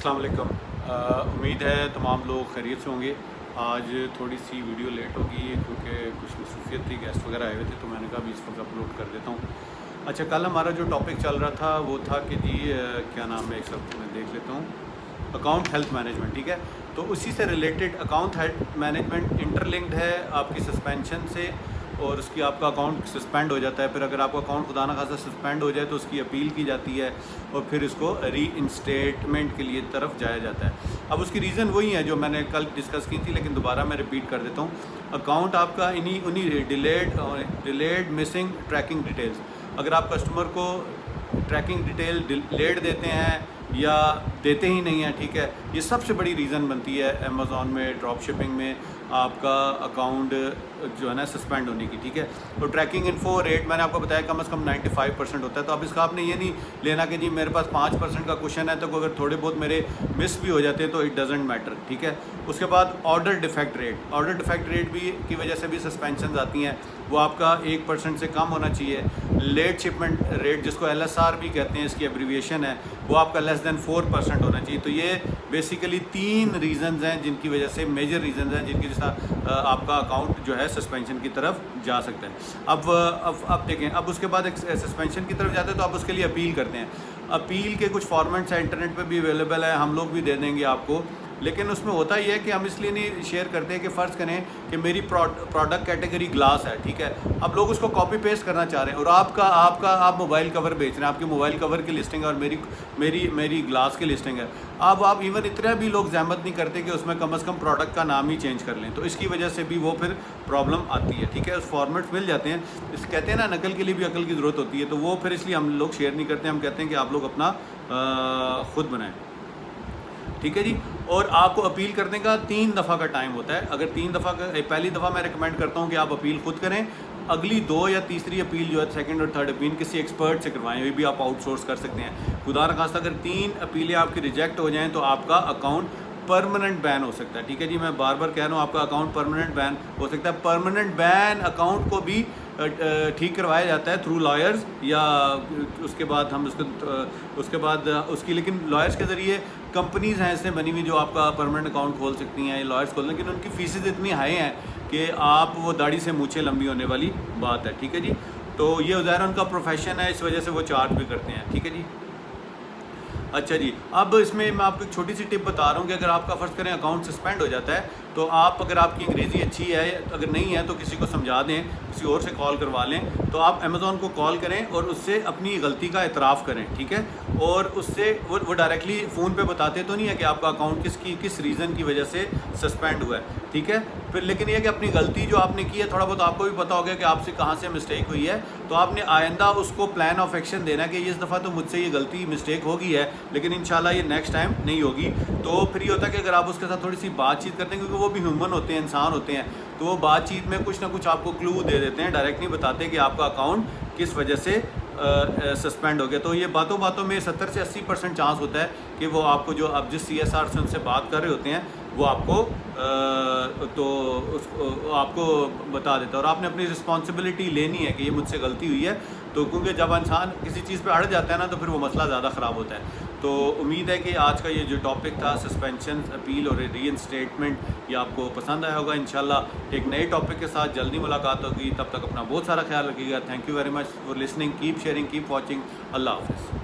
अस्सलाम वालेकुम। उम्मीद है तमाम लोग खैरियत से होंगे। आज थोड़ी सी वीडियो लेट होगी क्योंकि कुछ मसरूफियत थी, गेस्ट वगैरह आए हुए थे, तो मैंने कहा अभी इस वक्त अपलोड कर देता हूँ। अच्छा, कल हमारा जो टॉपिक चल रहा था वो था कि जी क्या नाम है, एक सब मैं देख लेता हूँ, अकाउंट हेल्थ मैनेजमेंट। ठीक है, तो उसी से related account health management interlinked है आपकी सस्पेंशन से, और उसकी आपका अकाउंट सस्पेंड हो जाता है। फिर अगर आपका अकाउंट खुदा ना खासा सस्पेंड हो जाए तो उसकी अपील की जाती है और फिर इसको री इंस्टेटमेंट के लिए तरफ जाया जाता है। अब उसकी रीज़न वही है जो मैंने कल डिस्कस की थी, लेकिन दोबारा मैं रिपीट कर देता हूँ। अकाउंट आपका उन्हीं डिलेड मिसिंग ट्रैकिंग डिटेल्स, अगर आप कस्टमर को ट्रैकिंग डिटेल डिलेड देते हैं या देते ही नहीं हैं, ठीक है, ये सबसे बड़ी रीज़न बनती है अमेज़ॉन में, ड्रॉप शिपिंग में आपका अकाउंट जो है ना सस्पेंड होने की। ठीक है, तो ट्रैकिंग इन्फो रेट मैंने आपको बताया कम से कम 95% होता है। तो अब इसका आपने ये नहीं लेना कि जी मेरे पास 5% का क्वेश्चन है तो अगर थोड़े बहुत मेरे मिस भी हो जाते हैं तो इट डजेंट मैटर। ठीक है, उसके बाद ऑर्डर डिफेक्ट रेट भी की वजह से भी सस्पेंशन आती हैं, वो आपका 1% से कम होना चाहिए। लेट शिपमेंट रेट, जिसको LSR भी कहते हैं, इसकी एब्रीविएशन है, वो आपका लेस देन 4% होना चाहिए। तो ये बेसिकली 3 रीज़न्स हैं जिनकी वजह से, मेजर रीज़न्स हैं जिनकी वजह से आपका अकाउंट जो है सस्पेंशन की तरफ जा सकता है। अब देखें, अब उसके बाद एक सस्पेंशन की तरफ जाते हैं तो आप उसके लिए अपील करते हैं। अपील के कुछ फॉर्मेट्स हैं, इंटरनेट पे भी अवेलेबल है, हम लोग भी दे देंगे आपको। लेकिन उसमें होता ही है कि हम इसलिए नहीं शेयर करते हैं कि फ़र्ज़ करें कि मेरी प्रोडक्ट कैटेगरी ग्लास है, ठीक है, अब लोग उसको कॉपी पेस्ट करना चाह रहे हैं और आप मोबाइल कवर बेच रहे हैं, आपकी मोबाइल कवर की लिस्टिंग है और मेरी ग्लास की लिस्टिंग है। अब आप इवन इतना भी लोग जहमत नहीं करते कि उसमें कम से कम प्रोडक्ट का नाम ही चेंज कर लें, तो इसकी वजह से भी वो फिर प्रॉब्लम आती है। ठीक है, उस फॉर्मेट्स मिल जाते हैं, इस कहते हैं ना नकल के लिए भी अकल की ज़रूरत होती है, तो वो फिर इसलिए हम लोग शेयर नहीं करते। हम कहते हैं कि आप लोग अपना ख़ुद बनाएं। ठीक है जी, और आपको अपील करने का 3 दफ़ा का टाइम होता है। अगर 3 दफ़ा का, पहली दफ़ा मैं रिकमेंड करता हूँ कि आप अपील खुद करें, अगली 2 या तीसरी अपील जो है, सेकंड और थर्ड अपील किसी एक्सपर्ट से करवाएं, ये भी आप आउटसोर्स कर सकते हैं। खुदा न खास्ता अगर 3 अपीलें आपकी रिजेक्ट हो जाएँ तो आपका अकाउंट परमानेंट बैन हो सकता है। ठीक है जी, मैं बार बार कह रहा हूँ, आपका अकाउंट परमानेंट बैन हो सकता है। परमानेंट बैन अकाउंट को भी ठीक करवाया जाता है थ्रू लॉयर्स, या उसके बाद हम उसके बाद उसकी, लेकिन लॉयर्स के ज़रिए कंपनीज़ हैं इससे बनी हुई जो आपका परमानेंट अकाउंट खोल सकती हैं, लॉयर्स खोल, लेकिन उनकी फ़ीसें इतनी हाई हैं कि आप वो दाढ़ी से मूंछें लंबी होने वाली बात है। ठीक है जी, तो ये ज़ाहिर उनका प्रोफेशन है, इस वजह से वो चार्ज भी करते हैं। ठीक है जी, अच्छा जी, अब इसमें मैं आपको एक छोटी सी टिप बता रहा हूँ कि अगर आपका फ़र्ज़ करें अकाउंट सस्पेंड हो जाता है तो आप, अगर आपकी अंग्रेज़ी अच्छी है, अगर नहीं है तो किसी को समझा दें, किसी और से कॉल करवा लें, तो आप अमेज़ॉन को कॉल करें और उससे अपनी गलती का एतराफ़ करें। ठीक है, और उससे वो डायरेक्टली फ़ोन पे बताते तो नहीं है कि आपका अकाउंट किस रीज़न की वजह से सस्पेंड हुआ है। ठीक है, फिर लेकिन ये कि अपनी गलती जो आपने की है, थोड़ा बहुत आपको भी पता हो गया कि आपसे कहाँ से मिस्टेक हुई है, तो आपने आइंदा उसको प्लान ऑफ एक्शन देना कि इस दफ़ा तो मुझसे ये गलती मिस्टेक होगी है, लेकिन इंशाल्लाह ये नेक्स्ट टाइम नहीं होगी। तो फिर ये होता है कि अगर आप उसके साथ थोड़ी सी बातचीत करते हैं, क्योंकि वो भी ह्यूमन होते हैं, इंसान होते हैं, तो वो बातचीत में कुछ ना कुछ आपको क्लू दे देते हैं, डायरेक्ट नहीं बताते कि आपका अकाउंट किस वजह से सस्पेंड हो गया। तो ये बातों बातों में 70 से 80% चांस होता है कि वो आपको, जो आप जिस CSR से उनसे बात कर रहे होते हैं, वो आपको आपको बता देता है, और आपने अपनी रिस्पॉन्सिबिलिटी लेनी है कि ये मुझसे गलती हुई है। तो क्योंकि जब इंसान किसी चीज़ पे अड़ जाता है ना, तो फिर वो मसला ज़्यादा ख़राब होता है। तो उम्मीद है कि आज का ये जो टॉपिक था, सस्पेंशन, अपील और रीइंस्टेटमेंट, ये आपको पसंद आया होगा। इंशाल्लाह एक नए टॉपिक के साथ जल्दी मुलाकात होगी, तब तक अपना बहुत सारा ख्याल रखिएगा। Thank you very much for listening, keep sharing, keep watching. अल्लाह हाफ़िज़।